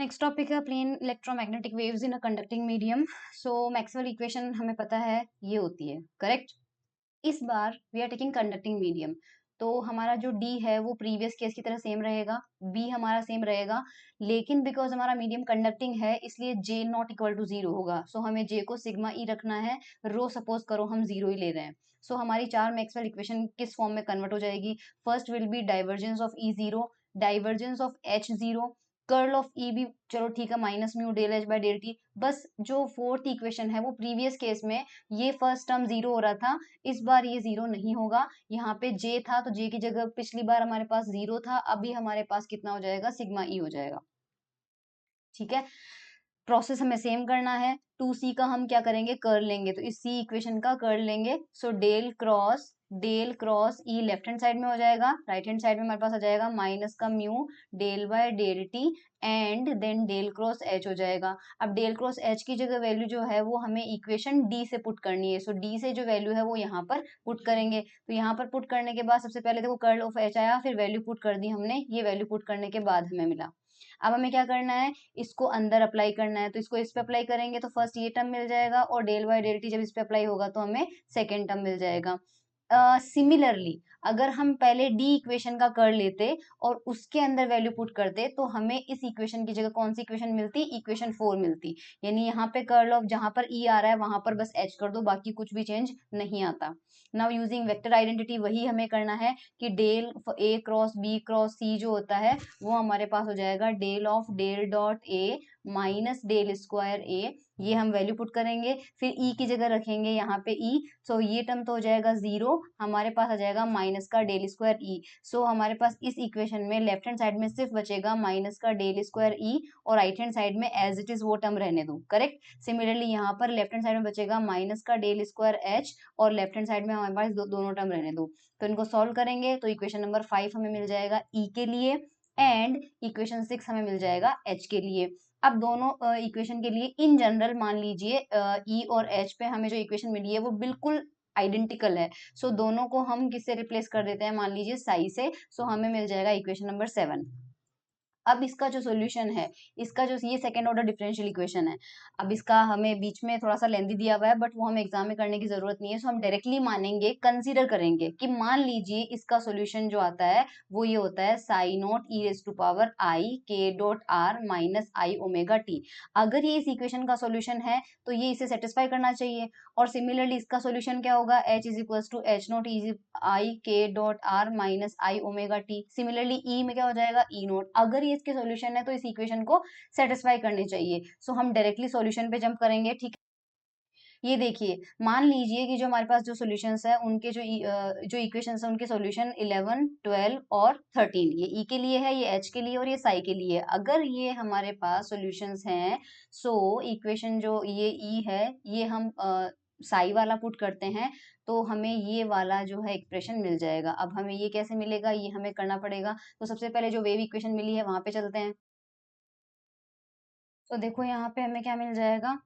Next topic है plane electromagnetic waves in a conducting medium. So Maxwell equation हमें पता है ये होती है, करेक्ट। इस बार we are taking conducting medium, तो हमारा जो डी है वो प्रीवियस केस की तरह सेम रहेगा, बी हमारा सेम रहेगा, लेकिन बिकॉज हमारा मीडियम कंडक्टिंग है इसलिए जे नॉट इक्वल टू जीरो होगा। सो हमें जे को सिग्मा ई रखना है, रो सपोज करो हम जीरो ही ले रहे हैं। सो हमारी चार मैक्सवेल इक्वेशन किस फॉर्म में कन्वर्ट हो जाएगी? First will be divergence of E zero, divergence of H zero, curl of E भी चलो ठीक है minus mu del H by del T. बस जो फोर्थ इक्वेशन है वो प्रीवियस केस में ये फर्स्ट टर्म जीरो हो रहा था, इस बार ये जीरो नहीं होगा। यहाँ पे जे था तो जे की जगह पिछली बार हमारे पास जीरो था, अभी हमारे पास कितना हो जाएगा? सिग्मा ई हो जाएगा। ठीक है, प्रोसेस हमें सेम करना है। 2c का हम क्या करेंगे? कर्ल लेंगे, तो इस सी इक्वेशन का कर्ल लेंगे। सो डेल क्रॉस ई लेफ्ट हैंड साइड में हो जाएगा, राइट हैंड साइड में हमारे पास आ जाएगा माइनस का mu del by del t and then del cross H हो जाएगा। अब डेल क्रॉस एच की जगह वैल्यू जो है वो हमें इक्वेशन डी से पुट करनी है। सो डी से जो वैल्यू है वो यहाँ पर पुट करेंगे। तो यहाँ पर पुट करने के बाद सबसे पहले देखो कर्ल ऑफ एच आया, फिर वैल्यू पुट कर दी हमने, ये वैल्यू पुट करने के बाद हमें मिला। अब हमें क्या करना है? इसको अंदर अप्लाई करना है, तो इसको इस पे अप्लाई करेंगे तो फर्स्ट ये टर्म मिल जाएगा, और डेल बाय डेल टी जब इस पे अप्लाई होगा तो हमें सेकेंड टर्म मिल जाएगा। सिमिलरली अगर हम पहले डी इक्वेशन का कर लेते और उसके अंदर वैल्यू पुट करते तो हमें इस इक्वेशन की जगह कौन सी इक्वेशन मिलती? इक्वेशन 4 मिलती। यानी यहाँ पे कर्ल ऑफ जहां पर ई आ रहा है वहां पर बस एच कर दो, बाकी कुछ भी चेंज नहीं आता। नाउ यूजिंग वेक्टर आइडेंटिटी वही हमें करना है कि del A cross B cross C जो होता है वो हमारे पास हो जाएगा del of del dot A minus del square A. ये हम वैल्यू पुट करेंगे, फिर ई की जगह रखेंगे यहाँ पे ई। सो ये टर्म तो हो जाएगा जीरो, हमारे पास आ जाएगा माइनस का डेल स्क्वायर ई। सो हमारे पास इस इक्वेशन में लेफ्ट हैंड साइड में सिर्फ बचेगा माइनस का डेल स्क्वायर ई, और राइट हैंड साइड में एज इट इज वो टर्म रहने दो, करेक्ट। सिमिलरली यहाँ पर लेफ्ट हैंड साइड में बचेगा माइनस का डेल स्क्वायर एच, और लेफ्ट हैंड साइड में हमारे पास दोनों टर्म रहने दो। तो इनको सॉल्व करेंगे तो इक्वेशन नंबर 5 हमें मिल जाएगा ई के लिए, एंड इक्वेशन 6 हमें मिल जाएगा एच के लिए। अब दोनों इक्वेशन के लिए इन जनरल मान लीजिए ई और एच पे हमें जो इक्वेशन मिली है वो बिल्कुल आइडेंटिकल है। सो दोनों को हम किससे रिप्लेस कर देते हैं? मान लीजिए साई से। सो हमें मिल जाएगा इक्वेशन नंबर 7। अब इसका जो सॉल्यूशन है, इसका जो ये सेकंड ऑर्डर डिफरेंशियल इक्वेशन है, अब इसका हमें बीच में थोड़ा सा लेंदी दिया हुआ है बट वो हमें एग्जाम में करने की जरूरत नहीं है। सो हम डायरेक्टली मानेंगे, कंसीडर करेंगे कि मान लीजिए इसका सॉल्यूशन जो आता है वो ये होता है psi naught E raise to power I के dot are minus I omega T. अगर ये इस इक्वेशन का सॉल्यूशन है तो ये इसे सेटिस्फाई करना चाहिए। और सिमिलरली इसका सॉल्यूशन क्या होगा? H is equal to H naught is i के dot are minus I omega t. Similarly E में क्या हो जाएगा? E naught. अगर ये इसके सॉल्यूशन है तो इस इक्वेशन को सेटिस्फाई करने चाहिए। सो हम डायरेक्टली सॉल्यूशन पे जंप करेंगे, ठीक है। ये देखिए, मान लीजिए कि जो हमारे पास जो सॉल्यूशंस है उनके जो इक्वेशंस है उनके सॉल्यूशन 11, 12 और 13, ये ई के लिए है, ये एच के लिए और ये साई के लिए है। अगर ये हमारे पास सॉल्यूशंस हैं, सो इक्वेशन जो ये ई है ये हम साई वाला पुट करते हैं तो हमें ये वाला जो है एक्सप्रेशन मिल जाएगा। अब हमें ये कैसे मिलेगा? ये हमें करना पड़ेगा। तो सबसे पहले जो वेव इक्वेशन मिली है वहां पे चलते हैं। तो देखो यहाँ पे हमें क्या मिल जाएगा?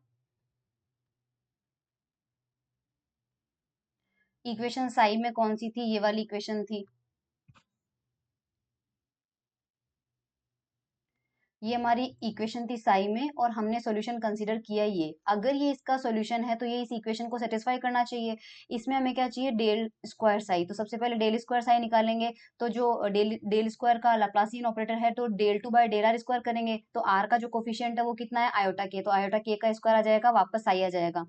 इक्वेशन साई में कौन सी थी? ये वाली इक्वेशन थी। ये हमारी इक्वेशन थी साई में और हमने सॉल्यूशन कंसीडर किया ये। अगर ये इसका सॉल्यूशन है तो ये इस इक्वेशन को सेटिस्फाई करना चाहिए। इसमें हमें क्या चाहिए? Del square psi. तो सबसे पहले डेल स्क्वायर साई निकालेंगे, तो जो डेल स्क्वायर का लाप्लासियन ऑपरेटर है तो del two by del r square करेंगे, तो आर का जो कोफिशियंट है वो कितना है? आयोटा के, तो आयोटा के का स्क्वायर आ जाएगा, वापस साई आ जाएगा।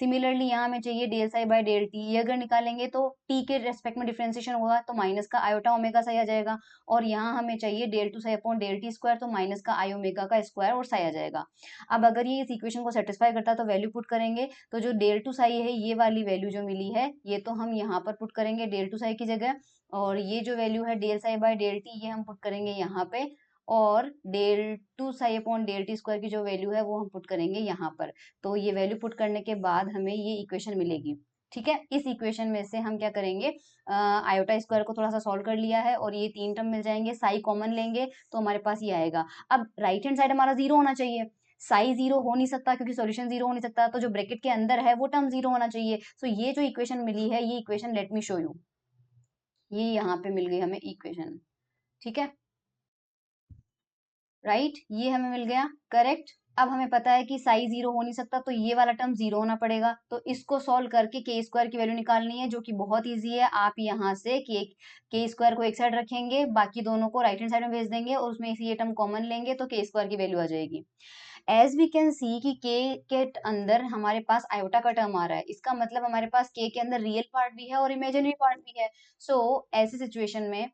सिमिलरली यहाँ हमें चाहिए del psi by del t. ये अगर निकालेंगे तो टी के रेस्पेक्ट में डिफ्रेंसिएशन होगा तो माइनस का आयोटा ओमेगा साई आ जाएगा, और यहाँ हमें चाहिए del two psi upon del t square, तो माइनस का आई ओमेगा का स्क्वायर और साई आ जाएगा। अब अगर ये इस इक्वेशन को सेटिस्फाई करता है तो वैल्यू पुट करेंगे, तो जो डेल टू साई है ये वाली वैल्यू जो मिली है ये तो हम यहाँ पर पुट करेंगे डेल टू साई की जगह, और ये जो वैल्यू है del psi by del t ये हम पुट करेंगे यहाँ पे, और del two psi upon del t square की जो वैल्यू है वो हम पुट करेंगे यहाँ पर। तो ये वैल्यू पुट करने के बाद हमें ये इक्वेशन मिलेगी। ठीक है, इस इक्वेशन में से हम क्या करेंगे? आयोटा स्क्वायर को थोड़ा सा सॉल्व कर लिया है और ये तीन टर्म मिल जाएंगे, साई कॉमन लेंगे तो हमारे पास ये आएगा। अब राइट हैंड साइड हमारा जीरो होना चाहिए, साई जीरो हो नहीं सकता क्योंकि सॉल्यूशन जीरो हो नहीं सकता, तो जो ब्रैकेट के अंदर है वो टर्म जीरो होना चाहिए। सो ये जो इक्वेशन मिली है ये equation let me show you, ये यहाँ पे मिल गई हमें इक्वेशन। ठीक है, राइट, ये हमें मिल गया, करेक्ट। अब हमें पता है कि साई जीरो हो नहीं सकता, तो ये वाला टर्म जीरो होना पड़ेगा। तो इसको सॉल्व करके के स्क्वायर की वैल्यू निकालनी है, जो कि बहुत इजी है। आप यहाँ से के स्क्वायर को एक साइड रखेंगे, बाकी दोनों को राइट हैंड साइड में भेज देंगे और उसमें ये टर्म कॉमन लेंगे, तो के स्क्वायर की वैल्यू आ जाएगी। एज वी कैन सी कि के अंदर हमारे पास आयोटा का टर्म आ रहा है, इसका मतलब हमारे पास के अंदर रियल पार्ट भी है और इमेजिनरी पार्ट भी है। सो ऐसी सिचुएशन में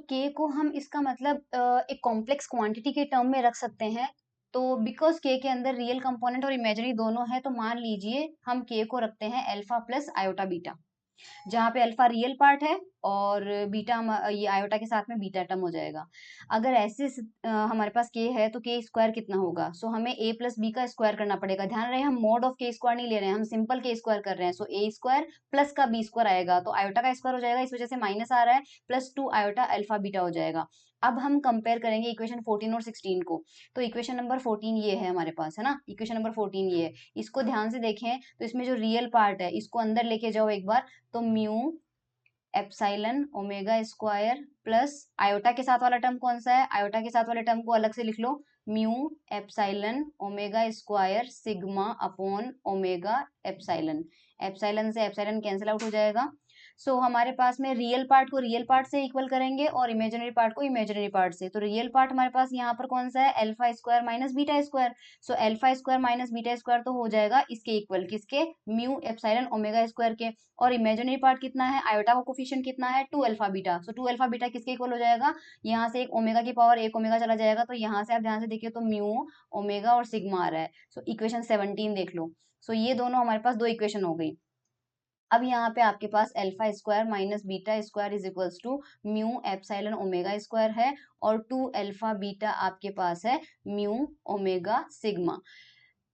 के को हम इसका मतलब एक कॉम्प्लेक्स क्वांटिटी के टर्म में रख सकते हैं। तो बिकॉज के अंदर रियल कंपोनेंट और इमेजिनरी दोनों है, तो मान लीजिए हम के को रखते हैं अल्फा प्लस आयोटा बीटा, जहाँ पे अल्फा रियल पार्ट है और बीटा ये आयोटा के साथ में बीटा टर्म हो जाएगा। अगर ऐसे हमारे पास के है, तो के स्क्वायर कितना होगा? सो हमें ए प्लस बी का स्क्वायर करना पड़ेगा। ध्यान रहे हम मोड ऑफ के स्क्वायर नहीं ले रहे हैं, हम सिंपल के स्क्वायर कर रहे हैं। सो ए स्क्वायर प्लस का बी स्क्वायर आएगा, तो आयोटा का स्क्वायर हो जाएगा, इस वजह से माइनस आ रहा है, प्लस 2 आयोटा अल्फा बीटा हो जाएगा। अब हम कंपेयर करेंगे इक्वेशन 14 और 16 को। तो इक्वेशन नंबर 14 ये है हमारे पास, है ना, इक्वेशन नंबर 14 ये है। इसको ध्यान से देखें तो इसमें जो रियल पार्ट है इसको अंदर लेके जाओ एक बार, तो mu epsilon omega square plus iota के साथ वाला टर्म कौन सा है? आयोटा के साथ वाले टर्म को अलग से लिख लो, mu epsilon omega square sigma upon omega epsilon. Epsilon से एप्साइलन कैंसिल आउट हो जाएगा। हमारे पास में रियल पार्ट को रियल पार्ट से इक्वल करेंगे और इमेजिनरी पार्ट को इमेजिनरी पार्ट से। तो रियल पार्ट हमारे पास यहाँ पर कौन सा है? Alpha square minus beta square. Alpha square minus beta square तो हो जाएगा इसके इक्वल, किसके? म्यू एप्साइलन ओमेगा स्क्वायर के। और इमेजिनरी पार्ट कितना है? आयोटा का कोफिशिएंट कितना है? 2 अल्फा बीटा। 2 अल्फा बीटा किसके इक्वल हो जाएगा? यहाँ से एक ओमेगा की पावर एक ओमेगा चला जाएगा, तो यहाँ से आप ध्यान से देखिए तो म्यू ओमेगा और सिग्मा आ रहा है। इक्वेशन 17 देख लो। ये दोनों हमारे पास दो इक्वेशन हो गई। अब यहाँ पे आपके पास alpha square minus beta square is equals to mu epsilon omega square है, और 2 अल्फा बीटा आपके पास है म्यू ओमेगा सिग्मा।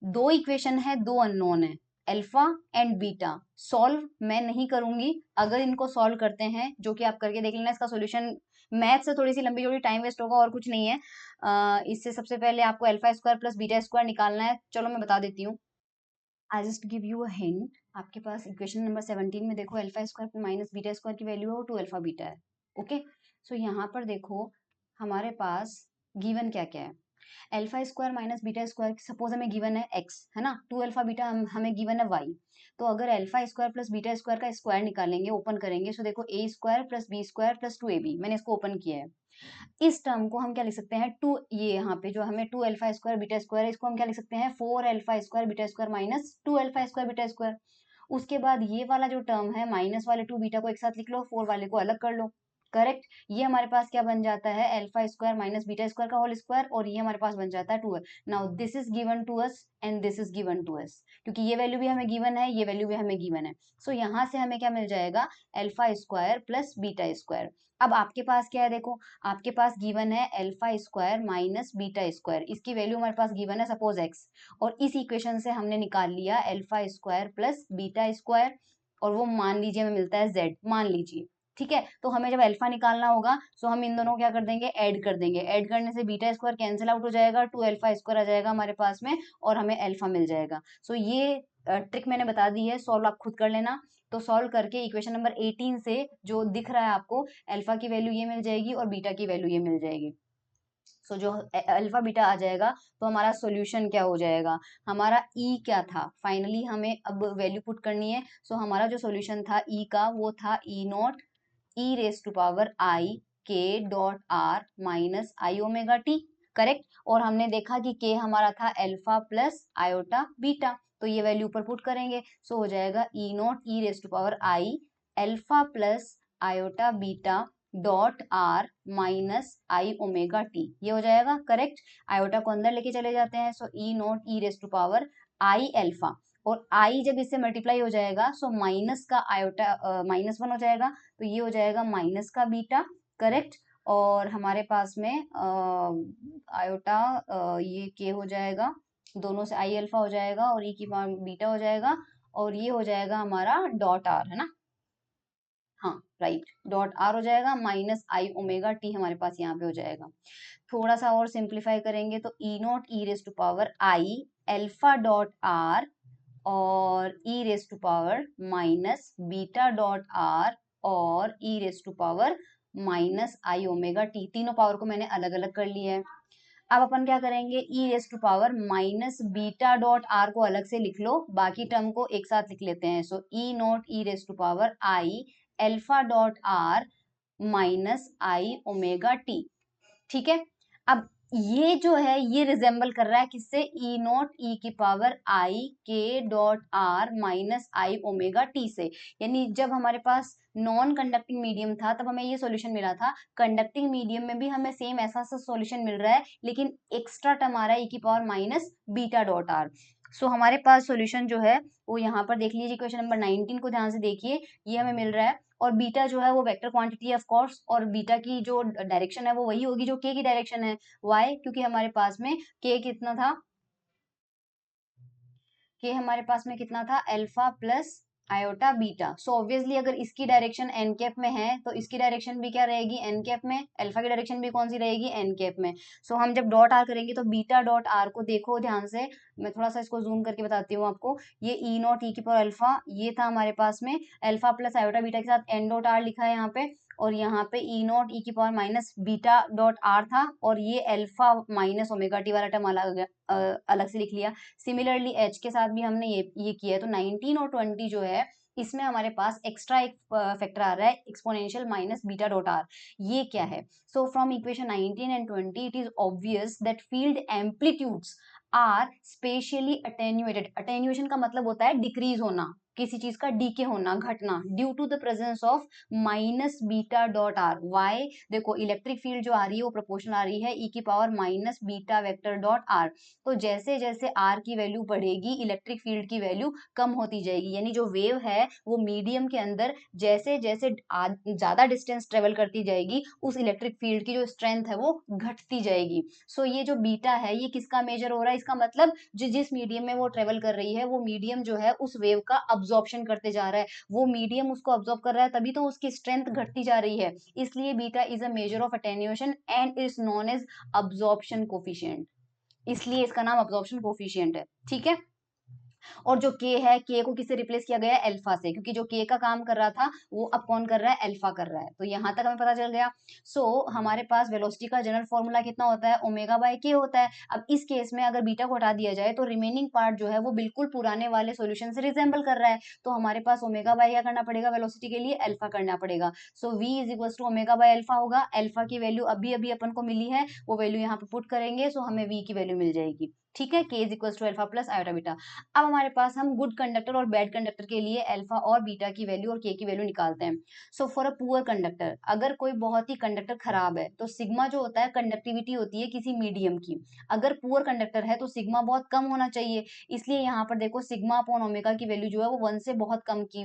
दो इक्वेशन है, दो अननोन है, अल्फा एंड बीटा। सॉल्व मैं नहीं करूंगी, अगर इनको सॉल्व करते हैं, जो कि आप करके देख लेना, इसका सॉल्यूशन मैथ से थोड़ी सी लंबी चौड़ी टाइम वेस्ट होगा और कुछ नहीं है। इससे सबसे पहले आपको alpha square plus beta square निकालना है। चलो मैं बता देती हूँ। I just give you a hint. आपके पास इक्वेशन नंबर 17 में देखो alpha square minus beta square की वैल्यू है वो 2 अल्फा बीटा है। ओके, यहाँ पर देखो हमारे पास गिवन क्या क्या है। Alpha square minus beta square suppose हमें गिवन है x, है ना, 2 अल्फा बीटा हमें गिवन है y। तो अगर alpha square plus beta square का स्क्वायर निकालेंगे, ओपन करेंगे, देखो a square plus b square plus 2ab, मैंने इसको ओपन किया है। इस टर्म को हम क्या लिख सकते हैं? टू, ये यहाँ पे जो हमें 2 अल्फा स्क्वायर बीटा स्क्वायर, इसको हम क्या लिख सकते हैं? 4 alpha square beta square minus 2 alpha square beta square. उसके बाद ये वाला जो टर्म है माइनस वाले 2 बीटा को एक साथ लिख लो, 4 वाले को अलग कर लो। करेक्ट, ये हमारे पास क्या बन जाता है? Alpha square minus beta square का होल स्क्वायर, और ये हमारे पास बन जाता है 2। Now this is given to us and this is given to us, क्योंकि ये वैल्यू भी हमें गिवन है, ये वैल्यू भी हमें गिवन है। यहाँ से हमें क्या मिल जाएगा? Alpha square plus beta square. अब आपके पास क्या है? देखो आपके पास गिवन है alpha square minus beta square, इसकी वैल्यू हमारे पास गिवन है सपोज x, और इस इक्वेशन से हमने निकाल लिया alpha square plus beta square, और वो मान लीजिए हमें मिलता है z, मान लीजिए, ठीक है। तो हमें जब अल्फा निकालना होगा, हम इन दोनों को क्या कर देंगे? ऐड कर देंगे। ऐड करने से बीटा स्क्वायर कैंसिल आउट हो जाएगा, 2 अल्फा स्क्वायर आ जाएगा हमारे पास में, और हमें अल्फा मिल जाएगा। ये ट्रिक मैंने बता दी है, सॉल्व आप खुद कर लेना। तो सॉल्व करके इक्वेशन नंबर 18 से जो दिख रहा है आपको, अल्फा की वैल्यू ये मिल जाएगी और बीटा की वैल्यू ये मिल जाएगी। जो अल्फा बीटा आ जाएगा, तो हमारा सॉल्यूशन क्या हो जाएगा? हमारा ई क्या था? फाइनली हमें अब वैल्यू पुट करनी है। हमारा जो सॉल्यूशन था ई का, वो था E naught E raise to power I के dot are minus I omega T, correct. और हमने देखा कि के हमारा था अल्फा प्लस आयोटा बीटा, तो ये वैल्यू ऊपर पुट करेंगे। हो जाएगा E naught E raise to power I alpha plus iota beta dot are minus I omega T, ये हो जाएगा करेक्ट। आयोटा को अंदर लेके चले जाते हैं, E naught E raise to power I alpha, और आई जब इससे मल्टीप्लाई हो जाएगा, माइनस का आयोटा -1 हो जाएगा, तो ये हो जाएगा माइनस का बीटा, करेक्ट। और हमारे पास में आयोटा ये के हो जाएगा, दोनों से आई अल्फा हो जाएगा और ई की पावर बीटा हो जाएगा, और ये हो जाएगा हमारा डॉट आर, है ना, हाँ राइट, डॉट आर हो जाएगा माइनस आई ओमेगा टी हमारे पास यहाँ पे हो जाएगा। थोड़ा सा और सिंप्लीफाई करेंगे तो E naught E raise to power I alpha dot R और E raise to power minus beta dot R और E raise to power minus I omega T, तीनों पावर को मैंने अलग अलग कर लिया है। अब अपन क्या करेंगे, E raise to power minus beta dot R को अलग से लिख लो, बाकी टर्म को एक साथ लिख लेते हैं। So E naught E raise to power I alpha dot are minus I omega T. ठीक है, अब ये जो है ये रिजेंबल कर रहा है किससे, ई नॉट ई की पावर आई के dot are minus I omega T से। यानी जब हमारे पास नॉन कंडक्टिंग मीडियम था तब हमें ये सॉल्यूशन मिला था, कंडक्टिंग मीडियम में भी हमें सेम ऐसा सा सॉल्यूशन मिल रहा है, लेकिन एक्स्ट्रा टर्म आ रहा है ई की power minus beta dot R. So हमारे पास सॉल्यूशन जो है वो यहाँ पर देख लीजिए, इक्वेशन नंबर 19 को ध्यान से देखिए, ये हमें मिल रहा है। और बीटा जो है वो वेक्टर क्वांटिटी ऑफ कोर्स, और बीटा की जो डायरेक्शन है वो वही होगी जो के की डायरेक्शन है। वाई, क्योंकि हमारे पास में के कितना था, के हमारे पास में कितना था, alpha plus iota beta. So obviously अगर इसकी डायरेक्शन एन कैप में है तो इसकी डायरेक्शन भी क्या रहेगी, एन कैप में। अल्फा की डायरेक्शन भी कौन सी रहेगी, एन कैप में। सो हम जब डॉट आर करेंगे तो बीटा डॉट आर को देखो ध्यान से, मैं थोड़ा सा इसको जूम करके बताती हूँ आपको। ये ई नॉट ई की पावर अल्फा ये था हमारे पास में, अल्फा प्लस आयोटा बीटा के साथ एन डॉट आर लिखा है यहाँ पे, और यहाँ पे ई नॉट ई की power minus beta dot are था, और ये अल्फा माइनस ओमेगा टी वाला टर्म अलग से लिख लिया। सिमिलरली एच के साथ भी हमने ये किया है। तो 19 और 20 जो है इसमें हमारे पास एक्स्ट्रा एक फैक्टर आ रहा है, exponential minus beta dot r. ये क्या है, so from equation 19 and 20 it is obvious that field amplitudes are spatially attenuated. Attenuation का मतलब होता है डिक्रीज होना, किसी चीज का डीके होना, घटना, due to the presence of minus beta dot r. Why, देखो इलेक्ट्रिक फील्ड जो आ रही है वो प्रोपोर्शनल आ रही है ई की power minus beta vector dot are. तो जैसे जैसे आर की वैल्यू बढ़ेगी इलेक्ट्रिक फील्ड की वैल्यू कम होती जाएगी, यानी जो वेव है वो मीडियम के अंदर जैसे जैसे ज्यादा डिस्टेंस ट्रेवल करती जाएगी उस इलेक्ट्रिक फील्ड की जो स्ट्रेंथ है वो घटती जाएगी। सो ये जो बीटा है ये किसका मेजर हो रहा है, इसका मतलब जिस मीडियम में वो ट्रेवल कर रही है वो मीडियम जो है उस वेव का अब्जॉर्प्शन करते जा रहा है, वो मीडियम उसको अब्जॉर्ब कर रहा है, तभी तो उसकी स्ट्रेंथ घटती जा रही है। इसलिए beta is a measure of attenuation and is known as absorption coefficient, इसलिए इसका नाम अब्जॉर्प्शन कोफिशिएंट है। ठीक है, और जो के है, के को किससे रिप्लेस किया गया है, अल्फा से, क्योंकि जो के का काम कर रहा था वो अब कौन कर रहा है, अल्फा कर रहा है। तो यहां तक हमें पता चल गया। सो हमारे पास वेलोसिटी का जनरल फॉर्मूला कितना होता है, ओमेगा बाय के होता है। अब इस केस में अगर बीटा को हटा दिया जाए तो रिमेनिंग पार्ट जो है वो बिल्कुल पुराने वाले सोल्यूशन से रिजेंबल कर रहा है। तो हमारे पास ओमेगा बाय क्या करना पड़ेगा, वेलोसिटी के लिए अल्फा करना पड़ेगा। So v is equal to omega by alpha होगा। अल्फा की वैल्यू अभी अभी अपन को मिली है, वो वैल्यू यहाँ पे पुट करेंगे, सो हमें v की वैल्यू मिल जाएगी। ठीक है, k is equal to alpha plus iota beta. अब हमारे पास हम गुड कंडक्टर और बैड कंडक्टर के लिए अल्फा और बीटा की वैल्यू और के की वैल्यू निकालते हैं। So for a poor conductor, अगर कोई बहुत ही कंडक्टर खराब है तो सिग्मा जो होता है कंडक्टिविटी होती है किसी मीडियम की। अगर पुअर कंडक्टर है तो सिग्मा बहुत कम होना चाहिए, इसलिए यहाँ पर देखो सिग्मा अपॉन ओमेगा की वैल्यू जो है वो 1 से बहुत कम की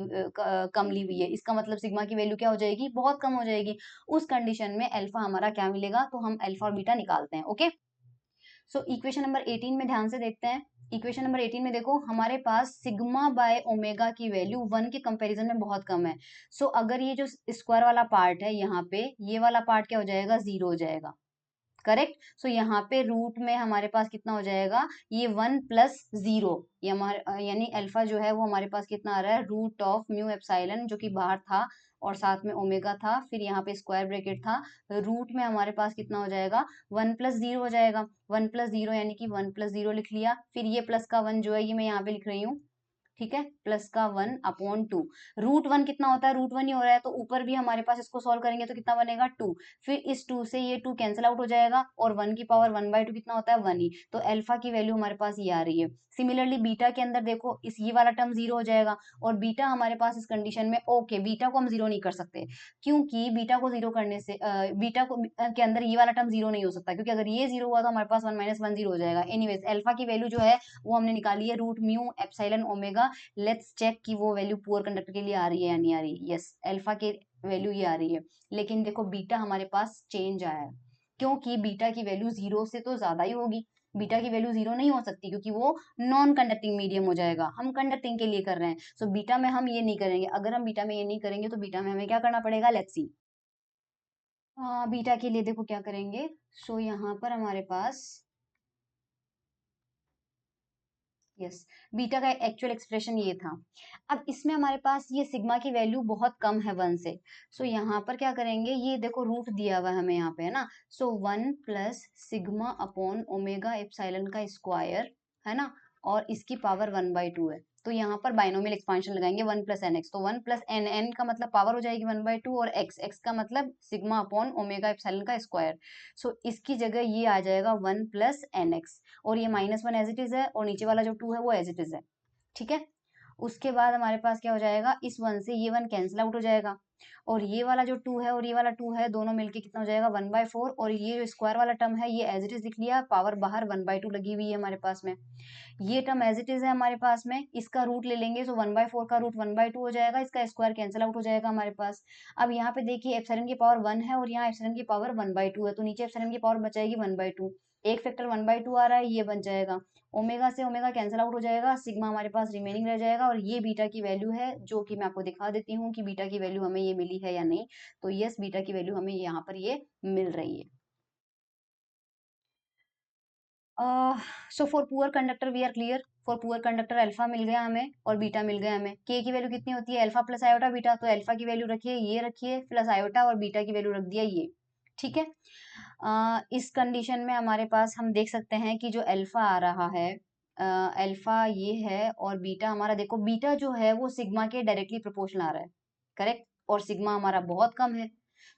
कम ली हुई है। इसका मतलब सिग्मा की वैल्यू क्या हो जाएगी, बहुत कम हो जाएगी। उस कंडीशन में अल्फा हमारा क्या मिलेगा, तो हम अल्फा और बीटा निकालते हैं। ओके, सो इक्वेशन नंबर 18 में ध्यान से देखते हैं। इक्वेशन नंबर 18 में देखो हमारे पास सिग्मा बाय ओमेगा की वैल्यू 1 के कंपैरिजन में बहुत कम है। सो अगर ये जो स्क्वायर वाला पार्ट है यहाँ पे, ये वाला पार्ट क्या हो जाएगा, जीरो हो जाएगा। करेक्ट। सो यहाँ पे रूट में हमारे पास कितना हो जाएगा, ये 1 प्लस जीरो, ये हमारे यानी अल्फा जो है वो हमारे पास कितना आ रहा है, रूट ऑफ म्यू एप्सिलॉन जो कि बाहर था, और साथ में ओमेगा था, फिर यहाँ पे स्क्वायर ब्रैकेट था, रूट में हमारे पास कितना हो जाएगा, 1 प्लस जीरो हो जाएगा। 1 प्लस जीरो यानी कि 1 प्लस जीरो लिख लिया, फिर ये प्लस का 1 जो है ये मैं यहाँ पे लिख रही हूँ। ठीक है, प्लस का 1 अपॉन 2। रूट 1 कितना होता है, रूट 1 ही हो रहा है, तो ऊपर भी हमारे पास इसको सॉल्व करेंगे तो कितना बनेगा, 2। फिर इस 2 से ये 2 कैंसिल आउट हो जाएगा, और 1 की पावर 1/2 कितना होता है, 1 ही। तो अल्फा की वैल्यू हमारे पास ये आ रही है। सिमिलरली बीटा के अंदर देखो इस ये वाला टर्म जीरो हो जाएगा, और बीटा हमारे पास इस कंडीशन में, ओके बीटा को हम जीरो नहीं कर सकते, क्योंकि बीटा को जीरो करने से बीटा को के अंदर ये वाला टर्म जीरो नहीं हो सकता, क्योंकि अगर ये जीरो हुआ तो हमारे पास 1 माइनस 1 जीरो हो जाएगा। एनीवेज अल्फा की वैल्यू जो है वो हमने निकाली है, root mu epsilon omega. Let's check कि वो वैल्यू पुअर कंडक्टर के लिए आ रही है या नहीं आ रही है। यस, अल्फा की वैल्यू ये आ रही है, लेकिन देखो बीटा हमारे पास चेंज आया है, क्योंकि बीटा की वैल्यू जीरो से तो ज्यादा ही होगी। बीटा की वैल्यू जीरो नहीं हो सकती, क्योंकि वो नॉन कंडक्टिंग मीडियम हो जाएगा, हम कंडक्टिंग के लिए कर रहे हैं। सो बीटा में हम ये नहीं करेंगे। अगर हम बीटा में ये नहीं करेंगे तो बीटा में हमें क्या करना पड़ेगा, लेट्स सी। बीटा के लिए देखो क्या करेंगे। सो यहाँ पर हमारे पास यस, बीटा का एक्चुअल एक्सप्रेशन ये था। अब इसमें हमारे पास ये सिग्मा की वैल्यू बहुत कम है 1 से, सो यहाँ पर क्या करेंगे, ये देखो रूट दिया हुआ है हमें यहाँ पे, है ना, सो 1 plus sigma upon omega epsilon का स्क्वायर, है ना, और इसकी पावर 1/2 है। तो यहाँ पर बाइनोमियल एक्सपांशन लगाएंगे 1 प्लस एन एक्स, तो 1 प्लस एन, एन का मतलब पावर हो जाएगी 1/2, और एक्स, एक्स का मतलब सिग्मा अपॉन ओमेगा एप्सिलॉन का स्क्वायर। सो इसकी जगह ये आ जाएगा 1 प्लस एन एक्स, और ये -1 एज इट इज है, और नीचे वाला जो 2 है वो एज इट इज है। ठीक है, उसके बाद हमारे पास क्या हो जाएगा, इस 1 से ये 1 कैंसिल आउट हो जाएगा, और ये वाला जो 2 है और ये वाला 2 है, दोनों मिलके कितना हो जाएगा 1/4, और ये जो स्क्वायर वाला टर्म है ये एज इट इज लिख लिया, पावर बाहर 1/2 लगी हुई है हमारे पास में। ये टर्म एज इट इज है हमारे पास में, इसका रूट ले लेंगे, सो 1/4 का रूट 1/2 हो जाएगा, इसका स्क्वायर कैंसिल आउट हो जाएगा हमारे पास। अब यहाँ पे देखिए एप्सिलॉन की पावर 1 है और यहाँ एप्सिलॉन की पावर 1/2 है, तो नीचे एप्सिलॉन की पावर बचाएगी 1/2, एक फैक्टर 1/2 आ रहा है, ये बन जाएगा, ओमेगा से ओमेगा कैंसिल आउट हो जाएगा, सिग्मा हमारे पास रिमेनिंग रह जाएगा, और ये बीटा की वैल्यू है, जो कि मैं आपको दिखा देती हूँ कि बीटा की वैल्यू हमें ये मिली है या नहीं। तो यस, बीटा की वैल्यू हमें यहाँ पर ये मिल रही है। So for poor conductor we are clear, for poor conductor alpha मिल गया हमें और बीटा मिल गया हमें। के की वैल्यू कितनी होती है, अल्फा प्लस आयोटा बीटा, तो अल्फा की वैल्यू रखिए, ये रखिए प्लस आयोटा, और बीटा की वैल्यू रख दिया ये। ठीक है, इस कंडीशन में हमारे पास हम देख सकते हैं कि जो अल्फा आ रहा है, अल्फा ये है, और बीटा हमारा देखो, बीटा जो है वो सिग्मा के डायरेक्टली प्रोपोर्शनल आ रहा है, करेक्ट, और सिग्मा हमारा बहुत कम है,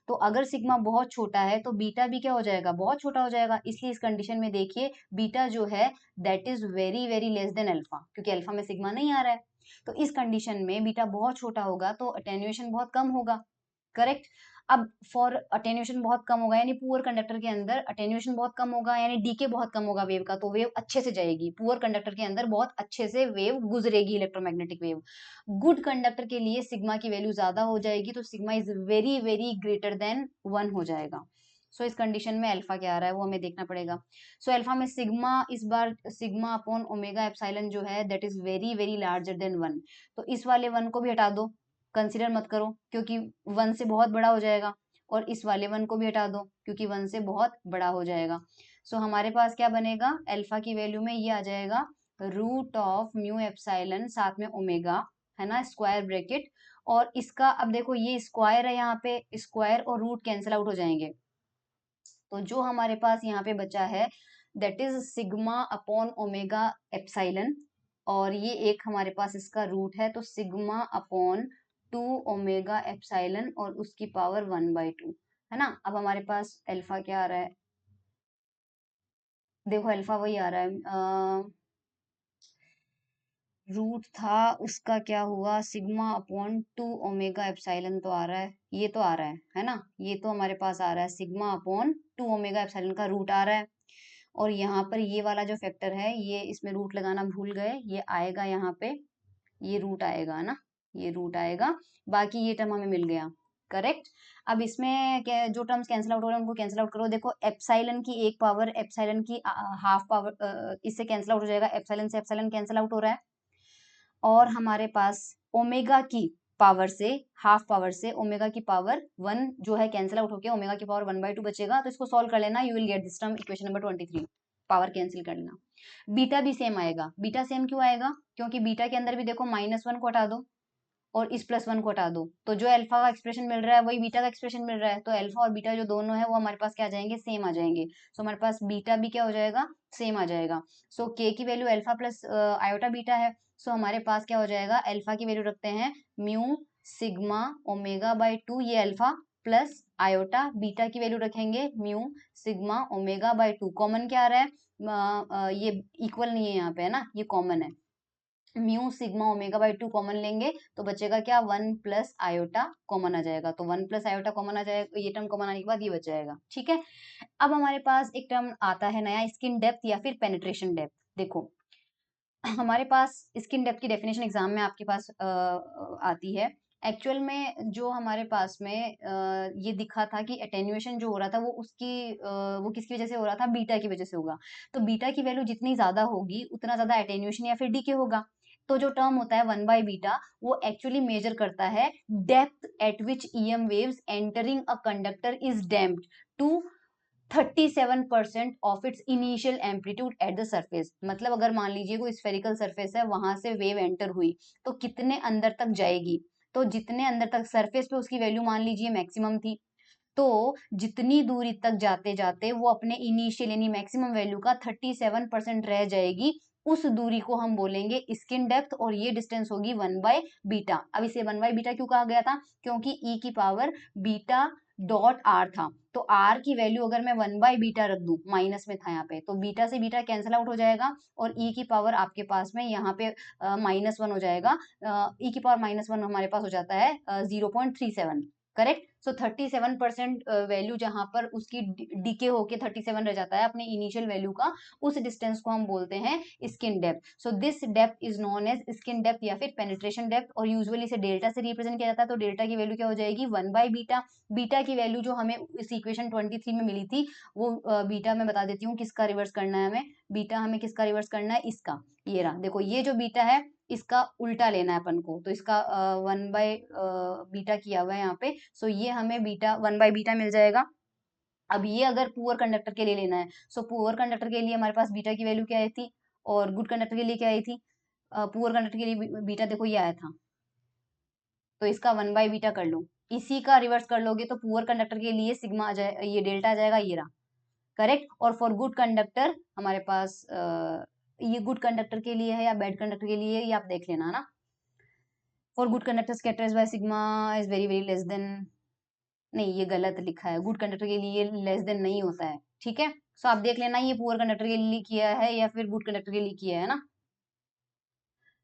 तो अगर सिग्मा बहुत छोटा है तो बीटा भी क्या हो जाएगा, बहुत छोटा हो जाएगा, इसलिए इस कंडीशन में देखिए बीटा जो है that is very very less than alpha, क्योंकि अल्फा में सिग्मा नहीं आ रहा है, तो इस कंडीशन में बीटा बहुत छोटा होगा तो अटेन्युएशन बहुत कम होगा, करेक्ट। अब फॉर अटेन्युएशन बहुत कम होगा, यानी पुअर कंडक्टर के अंदर अटेन्युएशन बहुत कम होगा, यानी डीके बहुत कम होगा वेव का, तो वेव अच्छे से जाएगी, पुअर कंडक्टर के अंदर बहुत अच्छे से वेव गुजरेगी, इलेक्ट्रोमैग्नेटिक वेव। गुड कंडक्टर के लिए सिग्मा की वैल्यू ज्यादा हो जाएगी, तो sigma is very very greater than 1 हो जाएगा। सो इस कंडीशन में अल्फा क्या आ रहा है वो हमें देखना पड़ेगा। सो अल्फा में सिग्मा, इस बार सिग्मा अपॉन ओमेगा एप्सिलॉन जो है that is very very larger than 1, तो इस वाले 1 को भी हटा दो, कंसीडर मत करो, क्योंकि 1 से बहुत बड़ा हो जाएगा, और इस वाले 1 को भी हटा दो क्योंकि 1 से बहुत बड़ा हो जाएगा। सो हमारे पास क्या बनेगा, अल्फा की वैल्यू में ये आ जाएगा रूट ऑफ म्यू एप्सिलॉन साथ में ओमेगा, है ना, स्क्वायर ब्रैकेट, और इसका अब देखो ये स्क्वायर है, यहाँ पे स्क्वायर और रूट कैंसिल आउट हो जाएंगे, तो जो हमारे पास यहाँ पे बचा है that is sigma upon omega epsilon, और ये एक हमारे पास इसका रूट है, तो सिग्मा अपॉन 2 ओमेगा एप्सिलॉन और उसकी पावर 1/2, है ना। अब हमारे पास अल्फा क्या आ रहा है, देखो अल्फा वही आ रहा है, रूट था उसका क्या हुआ, सिग्मा अपॉन 2 ओमेगा एप्सिलॉन तो आ रहा है, ये तो आ रहा है ना, ये तो हमारे पास आ रहा है सिग्मा अपॉन 2 ओमेगा एप्सिलॉन का रूट आ रहा है, और यहाँ पर ये वाला जो फैक्टर है ये इसमें रूट लगाना भूल गए, ये आएगा यहाँ पे, ये रूट आएगा ना, ये रूट आएगा, बाकी ये टर्म हमें मिल गया, करेक्ट। अब इसमें जो टर्म्स कैंसिल आउट हो रहे हैं उनको कैंसिल आउट करो, देखो एप्सिलॉन की एक पावर एप्सिलॉन की हाफ पावर, इससे कैंसिल आउट हो जाएगा, एप्सिलॉन से एप्सिलॉन कैंसिल आउट हो रहा है, और हमारे पास ओमेगा की पावर से, हाफ पावर से ओमेगा की पावर 1 जो है कैंसिल आउट होके ओमेगा की पावर 1/2 बचेगा, तो इसको सॉल्व कर लेना, you will get this term, equation number 23, power cancel कर लेना। बीटा भी सेम आएगा, बीटा सेम क्यों आएगा, क्योंकि बीटा के अंदर भी देखो -1 को हटा दो और इस +1 को हटा दो, तो जो अल्फा का एक्सप्रेशन मिल रहा है वही बीटा का एक्सप्रेशन मिल रहा है, तो अल्फा और बीटा जो दोनों है वो हमारे पास क्या आ जाएंगे, सेम आ जाएंगे, सो हमारे पास बीटा भी क्या हो जाएगा, सेम आ जाएगा। सो के की value alpha plus iota beta है, सो हमारे पास क्या हो जाएगा, अल्फा की वैल्यू रखते हैं म्यू सिग्मा ओमेगा/2, ये अल्फा प्लस आयोटा, बीटा की वैल्यू रखेंगे म्यू सिग्मा ओमेगा/2, कॉमन क्या आ रहा है, ये इक्वल नहीं है यहाँ पे, है ना, ये कॉमन है, म्यू सिग्मा ओमेगा/2 कॉमन लेंगे तो बचेगा क्या, 1 प्लस आयोटा कॉमन आ जाएगा, तो 1 प्लस आयोटा कॉमन आ जाएगा, ये टर्म कॉमन आने के बाद ये बच जाएगा, ठीक है। अब हमारे पास एक टर्म आता है नया, स्किन डेप्थ या फिर पेनिट्रेशन डेप्थ। देखो हमारे पास स्किन डेप्थ की डेफिनेशन एग्जाम में आपके पास आती है, एक्चुअल में जो हमारे पास में ये दिखा था कि अटेन्युएशन जो हो रहा था वो वो किसकी वजह से हो रहा था, बीटा की वजह से होगा, तो बीटा की वैल्यू जितनी ज्यादा होगी उतना ज्यादा अटेन्युएशन या फिर डीके होगा, तो जो टर्म होता है 1/बीटा वो एक्चुअली मेजर करता है depth at which EM waves entering a conductor is damped to 37% of its initial amplitude at the surface. मतलब अगर मान लीजिए कोई स्फेरिकल सरफेस है, वहां से वेव एंटर हुई तो कितने अंदर तक जाएगी, तो जितने अंदर तक सरफेस पे उसकी वैल्यू मान लीजिए मैक्सिमम थी, तो जितनी दूरी तक जाते जाते वो अपने इनिशियल यानी मैक्सिमम वैल्यू का 37% रह जाएगी, उस दूरी को हम बोलेंगे स्किन डेप्थ, और ये डिस्टेंस होगी 1/बीटा। अब इसे 1/बीटा क्यों कहा गया था, क्योंकि ई की पावर बीटा डॉट आर था, तो आर की वैल्यू अगर मैं 1/बीटा रख दूं, माइनस में था यहाँ पे, तो बीटा से बीटा कैंसिल आउट हो जाएगा, और ई की पावर आपके पास में यहाँ पे -1 हो जाएगा। ई की पावर -1 हमारे पास हो जाता है 0.37, करेक्ट। सो 37% वैल्यू जहां पर उसकी डीके होके 37 रह जाता है अपने इनिशियल वैल्यू का, उस डिस्टेंस को हम बोलते हैं skin depth. So this depth is known as skin depth या फिर पेनिट्रेशन डेप्थ, और यूजुअली इसे डेल्टा से रिप्रेजेंट किया जाता है। तो डेल्टा की वैल्यू क्या हो जाएगी, 1/बीटा। बीटा की वैल्यू जो हमें इस इक्वेशन 23 में मिली थी, वो बीटा मैं बता देती हूँ किसका रिवर्स करना है हमें। बीटा हमें किसका रिवर्स करना है, इसका। ये रहा, देखो ये जो बीटा है इसका उल्टा लेना है अपन को, तो इसका 1/बीटा किया हुआ है यहाँ पे। सो ये हमें बीटा 1/बीटा मिल जाएगा। अब ये अगर पुअर कंडक्टर के लिए लेना है, सो पुअर कंडक्टर के लिए हमारे पास बीटा की वैल्यू क्या आई थी, और गुड कंडक्टर के लिए क्या आई थी। पुअर कंडक्टर के लिए बीटा देखो ये आया था, तो इसका 1/बीटा कर लो। इसी का रिवर्स कर लोगे तो पुअर कंडक्टर के लिए सिग्मा आ जाए, ये डेल्टा आ जाएगा, ये रहा, करेक्ट। और फॉर गुड कंडक्टर हमारे पास ये गुड कंडक्टर के लिए है या बैड कंडक्टर के लिए, ये आप देख लेना ना। For good conductor scatters by sigma is very very less than, नहीं ये गलत लिखा है, गुड कंडक्टर के लिए लेस देन नहीं होता है, ठीक है। सो आप देख लेना ये पुअर कंडक्टर के लिए किया है या फिर गुड कंडक्टर के लिए किया है ना,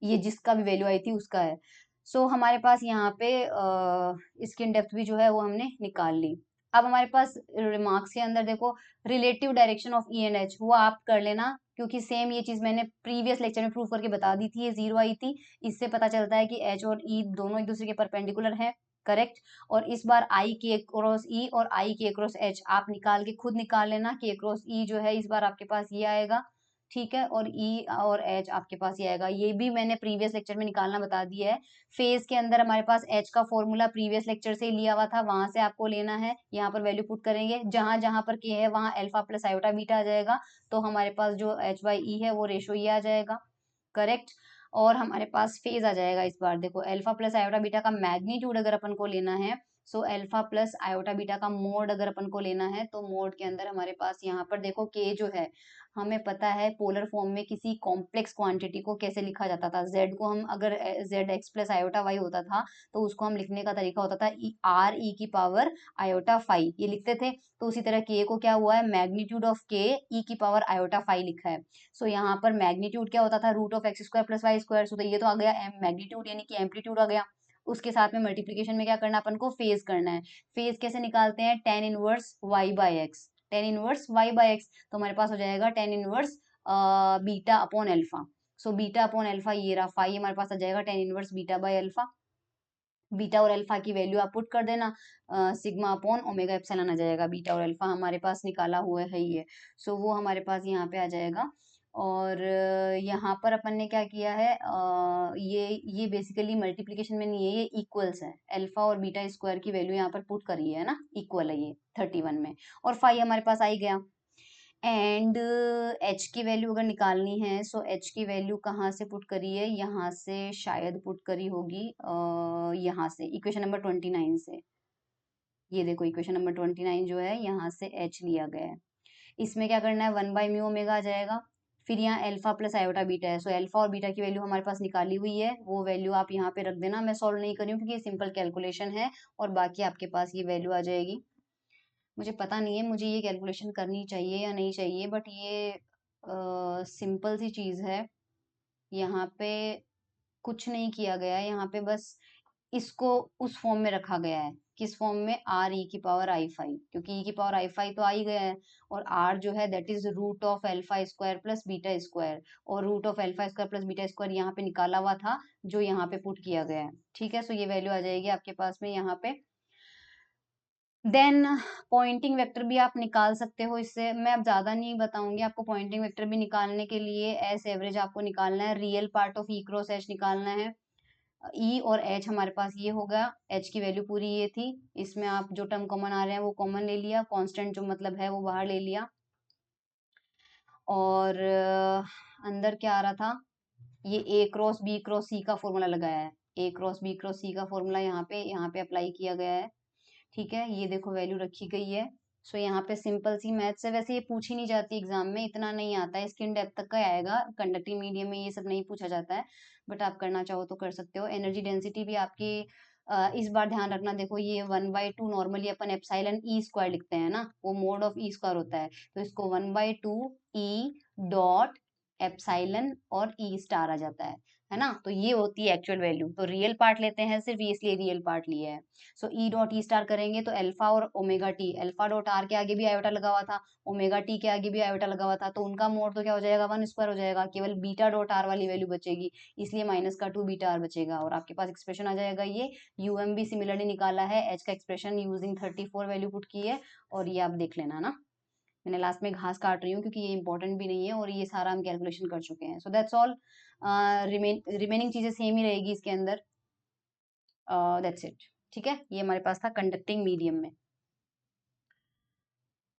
ये जिसका भी वैल्यू आई थी उसका है। सो हमारे पास यहाँ पे स्किन डेप्थ भी जो है वो हमने निकाल ली। अब हमारे पास रिमार्क्स के अंदर देखो relative direction of E and H, वो आप कर लेना, क्योंकि सेम ये चीज मैंने प्रीवियस लेक्चर में प्रूव करके बता दी थी, ये 0 आई थी। इससे पता चलता है कि एच और ई दोनों एक दूसरे के परपेंडिकुलर है, करेक्ट। और इस बार आई के क्रॉस ई और आई के क्रॉस एच आप निकाल के खुद निकाल लेना, के क्रॉस ई जो है इस बार आपके पास ये आएगा, ठीक है, और ई और एच आपके पास ये आएगा, ये भी मैंने प्रीवियस लेक्चर में निकालना बता दिया है। फेज के अंदर हमारे पास एच का फॉर्मूला प्रीवियस लेक्चर से लिया हुआ था, वहां से आपको लेना है, यहाँ पर वैल्यू पुट करेंगे, जहां जहां पर के है वहां अल्फा प्लस आयोटा बीटा आ जाएगा, तो हमारे पास जो एच बाई ई है वो रेशो ये आ जाएगा, करेक्ट। और हमारे पास फेज आ जाएगा, इस बार देखो अल्फा प्लस आयोटा बीटा का मैग्नीट्यूड अगर अपन को लेना है, so alpha plus iota beta का मोड अगर अपन को लेना है, तो मोड के अंदर हमारे पास यहाँ पर देखो के जो है, हमें पता है पोलर फॉर्म में किसी कॉम्प्लेक्स क्वांटिटी को कैसे लिखा जाता था। जेड को हम अगर Z x plus iota y होता था, तो उसको हम लिखने का तरीका होता था आर ई की पावर आयोटा फाई, ये लिखते थे। तो उसी तरह के को क्या हुआ है, मैग्नीट्यूड ऑफ के ई की पावर आयोटा फाई लिखा है। सो यहाँ पर मैग्नीट्यूड क्या होता था, root of X square plus Y square. So तो ये तो आ गया मैग्नीट्यूड यानी कि एम्पलीट्यूड आ गया। उसके साथ में मल्टीप्लीकेशन में क्या करना अपन को, फेज करना है। फेज कैसे निकालते हैं, tan inverse y by x, tan inverse y by x, तो हमारे पास हो जाएगा tan inverse beta upon alpha. So beta upon alpha ये रहा, फाई हमारे पास आ जाएगा tan inverse beta by alpha. Beta और अल्फा की वैल्यू आप पुट कर देना, सिग्मा अपॉन ओमेगा एप्सिलॉन आ जाएगा, बीटा और अल्फा हमारे पास निकाला हुआ है ये। सो वो हमारे पास यहाँ पे आ जाएगा। और यहाँ पर अपन ने क्या किया है, ये बेसिकली मल्टीप्लिकेशन में नहीं है, ये इक्वल्स है, अल्फा और बीटा स्क्वायर की वैल्यू यहाँ पर पुट करी है ना, इक्वल है ये 31 में, और फाई हमारे पास आ ही गया। एंड एच की वैल्यू अगर निकालनी है, सो एच की वैल्यू कहाँ से पुट करी है, यहाँ से शायद पुट करी होगी, यहाँ से इक्वेशन नंबर 29 से। ये देखो इक्वेशन नंबर 29 जो है यहाँ से एच लिया गया है। इसमें क्या करना है, 1/म्यू ओमेगा आ जाएगा, फिर यहाँ अल्फा प्लस आयोटा बीटा है। सो अल्फा और बीटा की वैल्यू हमारे पास निकाली हुई है, वो वैल्यू आप यहाँ पे रख देना, मैं सॉल्व नहीं करी हूँ क्योंकि ये सिंपल कैलकुलेशन है, और बाकी आपके पास ये वैल्यू आ जाएगी। मुझे पता नहीं है मुझे ये कैलकुलेशन करनी चाहिए या नहीं चाहिए, बट ये सिंपल सी चीज है, यहाँ पे कुछ नहीं किया गया है, यहाँ पे बस इसको उस फॉर्म में रखा गया है, किस फॉर्म में, आर ई की पावर आई फाई, क्योंकि ई की पावर आई फाई तो आ ही गया है, और आर जो है that is root of alpha square plus beta square, और root of alpha square plus beta square यहाँ पे निकाला हुआ था, जो यहाँ पे पुट किया गया है, ठीक है। सो ये वैल्यू आ जाएगी आपके पास में यहाँ पे। देन पॉइंटिंग वेक्टर भी आप निकाल सकते हो इससे, मैं अब ज्यादा नहीं बताऊंगी आपको। पॉइंटिंग वेक्टर भी निकालने के लिए एस एवरेज आपको निकालना है, real part of E cross H निकालना है, ई और एच हमारे पास ये हो गया, एच की वैल्यू पूरी ये थी, इसमें आप जो टर्म कॉमन आ रहे हैं वो कॉमन ले लिया, कांस्टेंट जो मतलब है वो बाहर ले लिया, और अंदर क्या आ रहा था, ये ए क्रॉस बी क्रॉस सी का फॉर्मूला लगाया है, ए क्रॉस बी क्रॉस सी का फॉर्मूला यहाँ पे अप्लाई किया गया है। ठीक है, ये देखो वैल्यू रखी गई है। सो यहाँ पे सिंपल सी मैथ्स है, वैसे ये पूछी नहीं जाती एग्जाम में, इतना नहीं आता है, इसकी इन डेप्थ तक का आएगा, कंडक्टिंग मीडियम में ये सब नहीं पूछा जाता है, बट आप करना चाहो तो कर सकते हो। एनर्जी डेंसिटी भी आपकी इस बार ध्यान रखना, देखो ये 1/2 नॉर्मली अपन एप्सिलॉन ई स्क्वायर लिखते हैं ना, वो मोड ऑफ ई स्क्वायर होता है, तो इसको 1/2 ई डॉट एप्सिलॉन और ई स्टार आ जाता है ना, तो ये होती है एक्चुअल वैल्यू। तो रियल पार्ट लेते हैं सिर्फ, ये इसलिए रियल पार्ट लिया है। सो ई डॉट ई स्टार करेंगे तो अल्फा और omega T, alpha dot are के आगे भी आयोटा लगा हुआ था, ओमेगा टी के आगे भी आयोटा लगा हुआ था, तो उनका मोड तो क्या हो जाएगा, 1 स्क्वायर हो जाएगा, केवल बीटा डॉट आर वाली वैल्यू बचेगी, इसलिए -2 बीटा आर बचेगा, और आपके पास एक्सप्रेशन आ जाएगा ये। यूएम भी सिमिलरली निकाला है, एच का एक्सप्रेशन यूजिंग 34 वैल्यू पुट की है, और ये आप देख लेना ना, मैंने लास्ट में घास काट रही हूँ क्योंकि ये इंपॉर्टेंट भी नहीं है, और ये सारा हम कैलकुलेशन कर चुके हैं। सो दैट्स ऑल, रिमेनिंग चीजें सेम ही रहेगी इसके अंदर, दैट्स इट। ठीक है, ये हमारे पास था कंडक्टिंग मीडियम में।